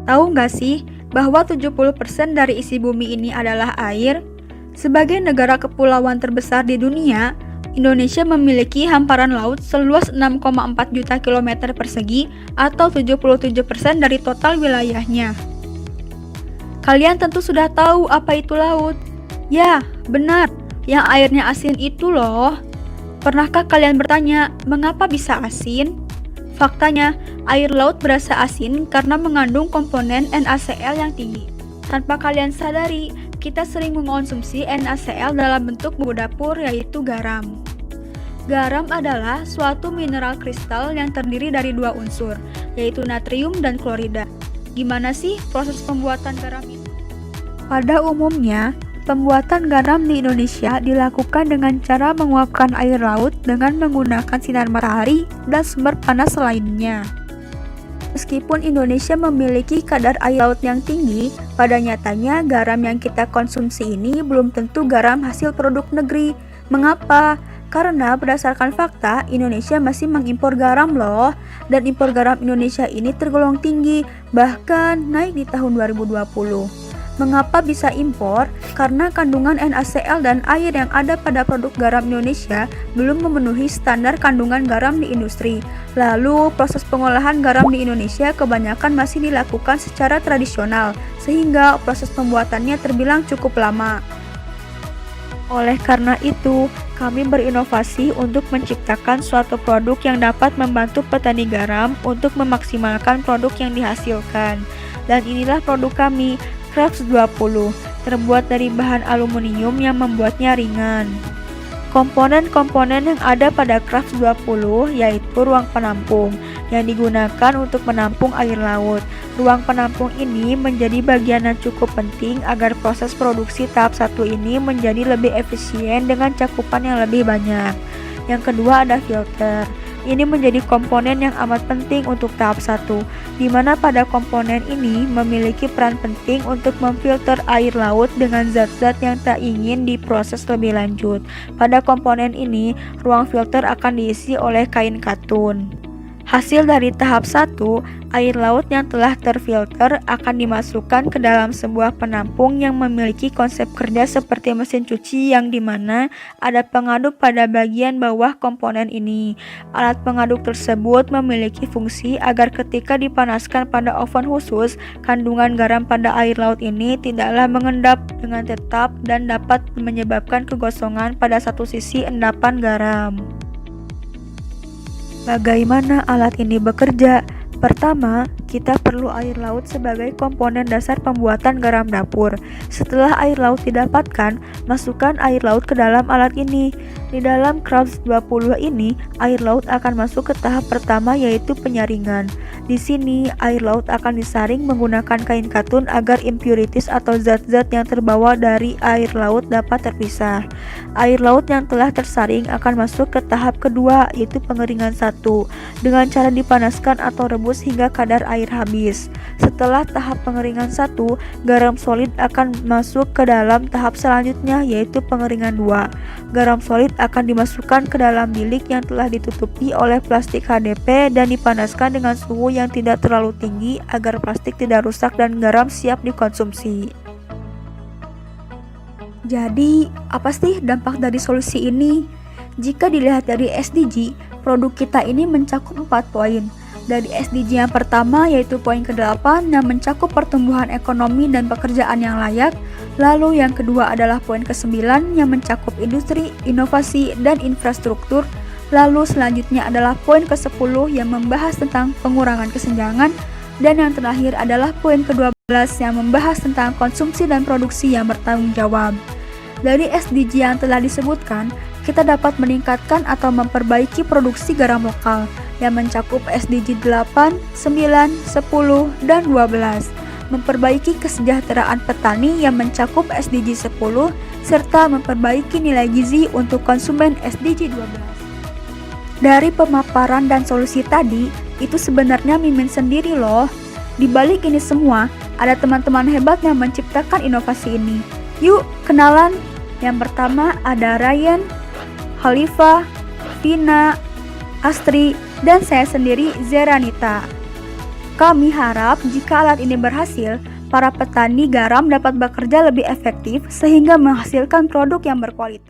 Tahu nggak sih bahwa 70% dari isi bumi ini adalah air? Sebagai negara kepulauan terbesar di dunia, Indonesia memiliki hamparan laut seluas 6,4 juta kilometer persegi atau 77% dari total wilayahnya. Kalian tentu sudah tahu apa itu laut. Ya, benar, yang airnya asin itu loh. Pernahkah kalian bertanya, mengapa bisa asin? Faktanya, air laut berasa asin karena mengandung komponen NaCl yang tinggi. Tanpa kalian sadari, kita sering mengonsumsi NaCl dalam bentuk bumbu dapur, yaitu garam. Garam adalah suatu mineral kristal yang terdiri dari dua unsur, yaitu natrium dan klorida. Gimana sih proses pembuatan garam itu? Pada umumnya, pembuatan garam di Indonesia dilakukan dengan cara menguapkan air laut dengan menggunakan sinar matahari dan sumber panas lainnya. Meskipun Indonesia memiliki kadar air laut yang tinggi, pada nyatanya garam yang kita konsumsi ini belum tentu garam hasil produk negeri. Mengapa? Karena berdasarkan fakta, Indonesia masih mengimpor garam loh, dan impor garam Indonesia ini tergolong tinggi, bahkan naik di tahun 2020. Mengapa bisa impor? Karena kandungan NaCl dan air yang ada pada produk garam Indonesia belum memenuhi standar kandungan garam di industri. Lalu, proses pengolahan garam di Indonesia kebanyakan masih dilakukan secara tradisional, sehingga proses pembuatannya terbilang cukup lama. Oleh karena itu, kami berinovasi untuk menciptakan suatu produk yang dapat membantu petani garam untuk memaksimalkan produk yang dihasilkan. Dan inilah produk kami, Crafts 20, terbuat dari bahan aluminium yang membuatnya ringan. Komponen-komponen yang ada pada Crafts 20 yaitu ruang penampung yang digunakan untuk menampung air laut. Ruang penampung ini menjadi bagian yang cukup penting agar proses produksi tahap 1 ini menjadi lebih efisien dengan cakupan yang lebih banyak. Yang kedua ada filter. Ini menjadi komponen yang amat penting untuk tahap 1, di mana pada komponen ini memiliki peran penting untuk memfilter air laut dengan zat-zat yang tak ingin diproses lebih lanjut. Pada komponen ini, ruang filter akan diisi oleh kain katun. Hasil dari tahap 1, air laut yang telah terfilter akan dimasukkan ke dalam sebuah penampung yang memiliki konsep kerja seperti mesin cuci yang dimana ada pengaduk pada bagian bawah komponen ini. Alat pengaduk tersebut memiliki fungsi agar ketika dipanaskan pada oven khusus, kandungan garam pada air laut ini tidaklah mengendap dengan tetap dan dapat menyebabkan kegosongan pada satu sisi endapan garam. Bagaimana alat ini bekerja? Pertama, kita perlu air laut sebagai komponen dasar pembuatan garam dapur. Setelah air laut didapatkan, masukkan air laut ke dalam alat ini. Di dalam Crafts 20 ini, air laut akan masuk ke tahap pertama yaitu penyaringan. Di sini, air laut akan disaring menggunakan kain katun agar impurities atau zat-zat yang terbawa dari air laut dapat terpisah. Air laut yang telah tersaring akan masuk ke tahap kedua yaitu pengeringan 1 dengan cara dipanaskan atau rebus hingga kadar air habis. Setelah tahap pengeringan 1, garam solid akan masuk ke dalam tahap selanjutnya yaitu pengeringan 2. Garam solid akan dimasukkan ke dalam bilik yang telah ditutupi oleh plastik HDP dan dipanaskan dengan suhu yang tidak terlalu tinggi agar plastik tidak rusak dan garam siap dikonsumsi. Jadi, apa sih dampak dari solusi ini? Jika dilihat dari SDG, produk kita ini mencakup 4 poin. Dari SDG yang pertama yaitu poin ke-8 yang mencakup pertumbuhan ekonomi dan pekerjaan yang layak. Lalu yang kedua adalah poin ke-9 yang mencakup industri, inovasi, dan infrastruktur. Lalu selanjutnya adalah poin ke-10 yang membahas tentang pengurangan kesenjangan. Dan yang terakhir adalah poin ke-12 yang membahas tentang konsumsi dan produksi yang bertanggung jawab. Dari SDG yang telah disebutkan, kita dapat meningkatkan atau memperbaiki produksi garam lokal yang mencakup SDG 8, 9, 10, dan 12, memperbaiki kesejahteraan petani yang mencakup SDG 10, serta memperbaiki nilai gizi untuk konsumen SDG 12. Dari pemaparan dan solusi tadi, itu sebenarnya Mimin sendiri loh. Di balik ini semua, ada teman-teman hebat yang menciptakan inovasi ini. Yuk, kenalan. Yang pertama ada Ryan, Khalifah, Vina, Astri, dan saya sendiri Zeranita. Kami harap jika alat ini berhasil, para petani garam dapat bekerja lebih efektif sehingga menghasilkan produk yang berkualitas.